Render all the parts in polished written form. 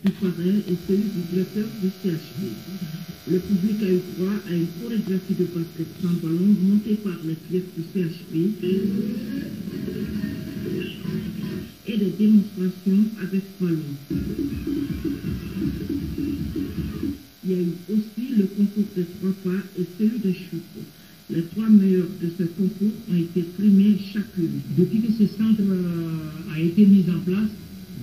du parrain et celui du directeur du CHP. Le public a eu droit à une chorégraphie de basket sans ballon montée par les pièces du CHP et des démonstrations avec ballon. Il y a eu aussi le concours des 3 pas et celui des chutes. Les 3 meilleurs de ce concours ont été primés chacune. Depuis que ce centre a été mis en place,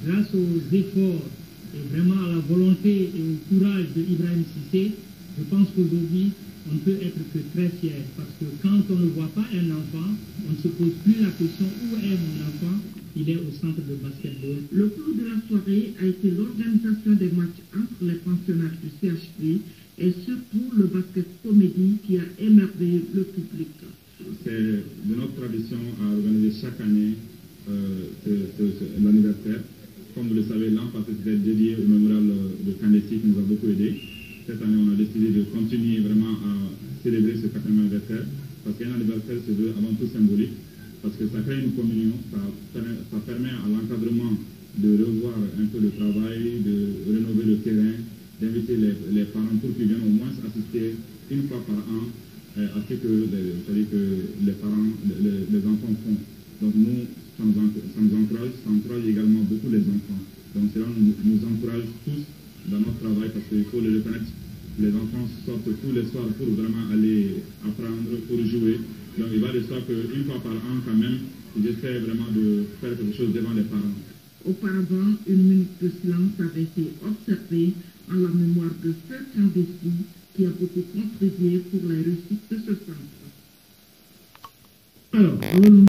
grâce aux efforts et vraiment à la volonté et au courage de Ibrahim Cissé, je pense qu'aujourd'hui, on ne peut être que très fier. Parce que quand on ne voit pas un enfant, on ne se pose plus la question où est mon enfant, il est au centre de basketball. Le clou de la soirée a été l'organisation des matchs entre les pensionnaires du CHP et surtout le basket comédie qui a émerveillé le public. C'est de notre tradition à organiser chaque année l'anniversaire. Comme vous le savez, l'an passé c'était dédié au mémorial de Kandesi qui nous a beaucoup aidé. Cette année, on a décidé de continuer vraiment à célébrer ce 4e anniversaire parce qu'un anniversaire se veut avant tout symbolique parce que ça crée une communion, ça permet à l'encadrement de revoir un peu le travail, de rénover le terrain, d'inviter les parents pour qu'ils viennent au moins assister une fois par an à ce que les parents, les enfants font. Donc nous, ça nous encourage également beaucoup les enfants. Donc cela nous encourage tous dans notre travail parce qu'il faut le reconnaître. Les enfants sortent tous les soirs pour vraiment aller apprendre, pour jouer. Donc il va de soi qu'une fois par an quand même, ils essaient vraiment de faire quelque chose devant les parents. Auparavant, une minute de silence avait été observée en la mémoire de Feu Kandesi qui a beaucoup contribué pour la réussite de ce centre. Alors,